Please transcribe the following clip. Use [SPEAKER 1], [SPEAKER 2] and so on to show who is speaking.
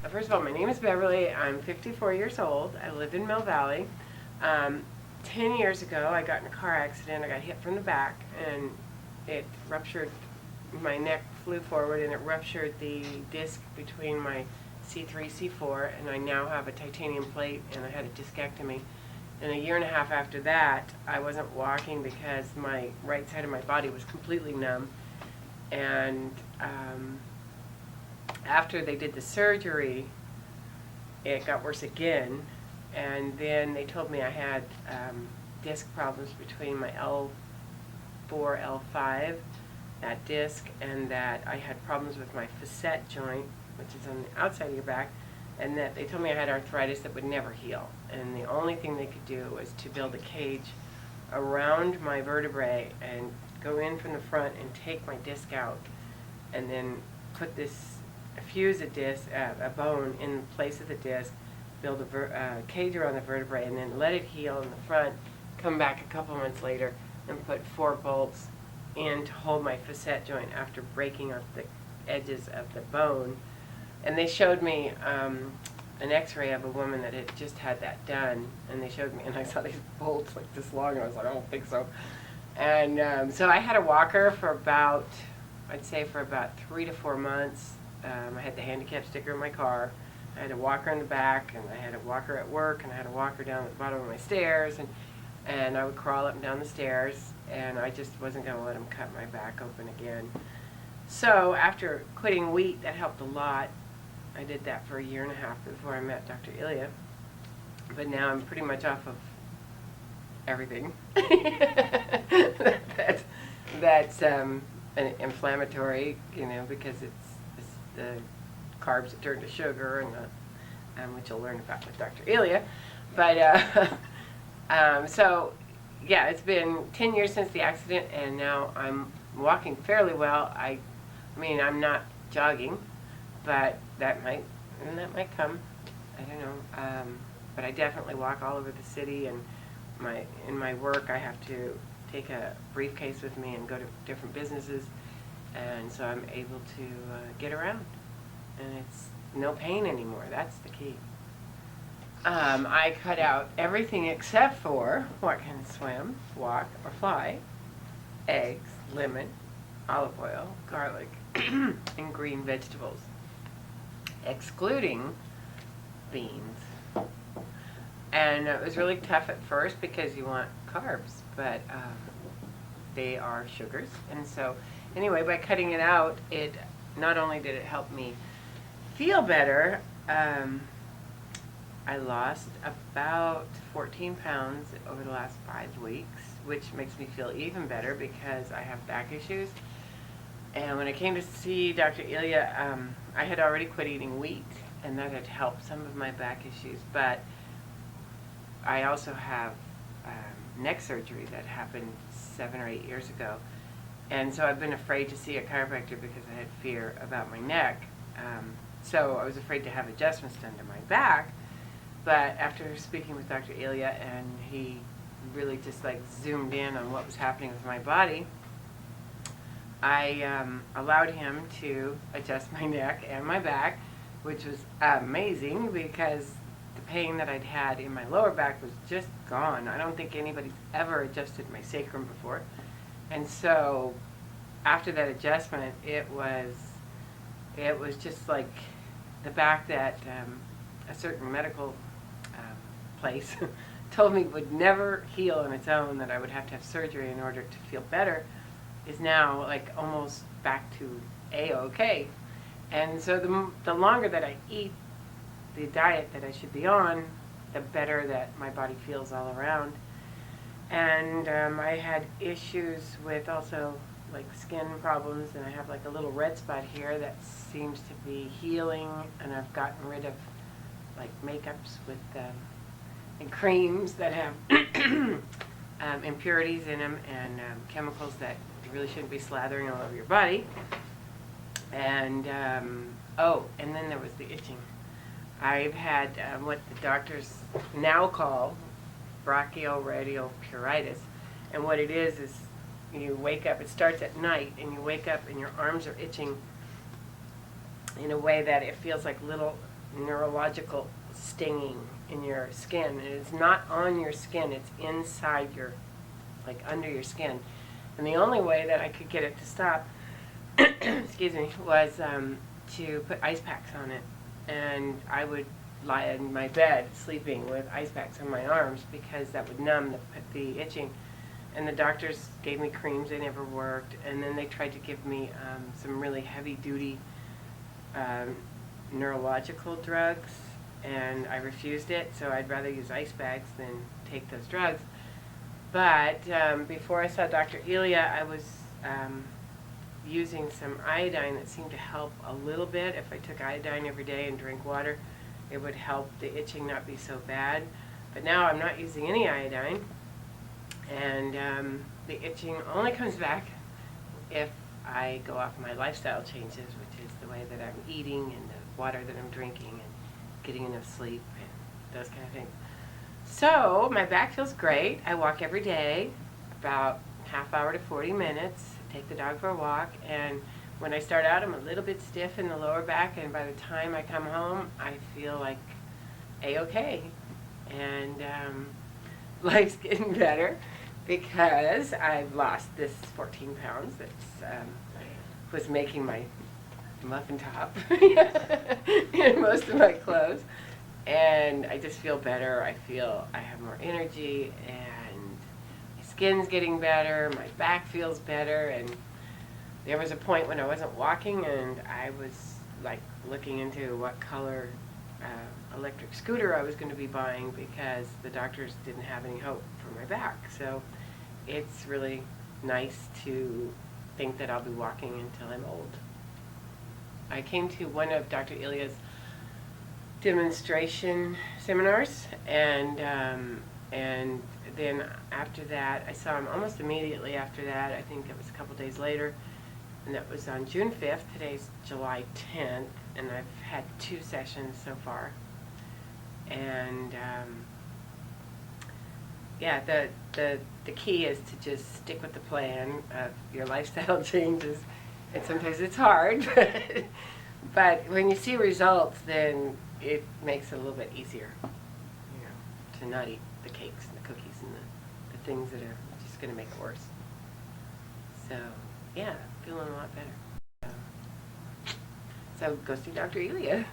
[SPEAKER 1] first of all, my name is Beverly. I'm 54 years old. I live in Mill Valley. 10 years ago, I got in a car accident. I got hit from the back, and it ruptured. My neck flew forward, and it ruptured the disc between my C3, C4, and I now have a titanium plate, and I had a discectomy. And a year and a half after that, I wasn't walking because my right side of my body was completely numb. And after they did the surgery, it got worse again. And then they told me I had disc problems between my L4, L5, that disc, and that I had problems with my facet joint, which is on the outside of your back, and that they told me I had arthritis that would never heal. And the only thing they could do was to build a cage around my vertebrae and go in from the front and take my disc out, and then put this, fuse a disc, a bone in place of the disc, build a cage around the vertebrae, and then let it heal in the front, come back a couple months later, and put 4 bolts in to hold my facet joint after breaking off the edges of the bone. And they showed me an x-ray of a woman that had just had that done, and they showed me, and I saw these bolts like this long, and I was like, I don't think so. And so I had a walker for about, I'd say for about 3 to 4 months. I had the handicap sticker in my car. I had a walker in the back, and I had a walker at work, and I had a walker down at the bottom of my stairs, and I would crawl up and down the stairs, and I just wasn't going to let them cut my back open again. So after quitting wheat, that helped a lot. I did that for a year and a half before I met Dr. Ilya, but now I'm pretty much off of everything. that's an inflammatory, because it's the carbs that turn to sugar, and which you'll learn about with Dr. Ilya. But so yeah, it's been 10 years since the accident, and now I'm walking fairly well. I mean, I'm not jogging, but that might come. I don't know. But I definitely walk all over the city, and in my work I have to take a briefcase with me and go to different businesses, and so I'm able to get around, and it's no pain anymore. That's the key. I cut out everything except for what can swim, walk, or fly: eggs, lemon, olive oil, garlic, and green vegetables, excluding beans. And it was really tough at first because you want carbs, but they are sugars. And so anyway, by cutting it out, it not only did it help me feel better, I lost about 14 pounds over the last 5 weeks, which makes me feel even better because I have back issues. And when I came to see Dr. Ilya, I had already quit eating wheat, and that had helped some of my back issues. But I also have neck surgery that happened 7 or 8 years ago. And so I've been afraid to see a chiropractor because I had fear about my neck. So I was afraid to have adjustments done to my back. But after speaking with Dr. Ilya, and he really just like zoomed in on what was happening with my body, I allowed him to adjust my neck and my back, which was amazing because the pain that I'd had in my lower back was just gone. I don't think anybody's ever adjusted my sacrum before. And so after that adjustment, it was just like the back that a certain medical place told me would never heal on its own, that I would have to have surgery in order to feel better, is now like almost back to A-OK. And so the longer that I eat the diet that I should be on, the better that my body feels all around. And I had issues with also like skin problems, and I have like a little red spot here that seems to be healing, and I've gotten rid of like makeups with and creams that have impurities in them, and chemicals that you really shouldn't be slathering all over your body. And and then there was the itching. I've had what the doctors now call brachial radial puritis, and what it is you wake up, it starts at night, and you wake up and your arms are itching in a way that it feels like little neurological stinging in your skin. And it's not on your skin, it's inside your, like under your skin. And the only way that I could get it to stop, excuse me, was to put ice packs on it. And I would lie in my bed sleeping with ice packs on my arms because that would numb the itching. And the doctors gave me creams, they never worked. And then they tried to give me some really heavy-duty neurological drugs, and I refused it, so I'd rather use ice bags than take those drugs. But before I saw Dr. Ilya, I was using some iodine that seemed to help a little bit. If I took iodine every day and drank water, it would help the itching not be so bad. But now I'm not using any iodine, and the itching only comes back if I go off my lifestyle changes, which is the way that I'm eating and the water that I'm drinking and getting enough sleep and those kind of things. So my back feels great. I walk every day, about half hour to 40 minutes, take the dog for a walk, and when I start out I'm a little bit stiff in the lower back, and by the time I come home I feel like A-okay. And life's getting better because I've lost this 14 pounds that was making my muffin top in most of my clothes. And I just feel better. I feel I have more energy, and my skin's getting better, my back feels better. And there was a point when I wasn't walking, and I was like looking into what color electric scooter I was going to be buying because the doctors didn't have any hope for my back. So it's really nice to think that I'll be walking until I'm old. I came to one of Dr. Ilya's demonstration seminars, and then after that, I saw him almost immediately after that. I think it was a couple days later, and that was on June 5th. Today's July 10th, and I've had 2 sessions so far. And yeah, the key is to just stick with the plan of your lifestyle changes. And sometimes it's hard, but when you see results, then it makes it a little bit easier, you know, to not eat the cakes and the cookies and the things that are just going to make it worse. So, yeah, feeling a lot better. So go see Dr. Ilya.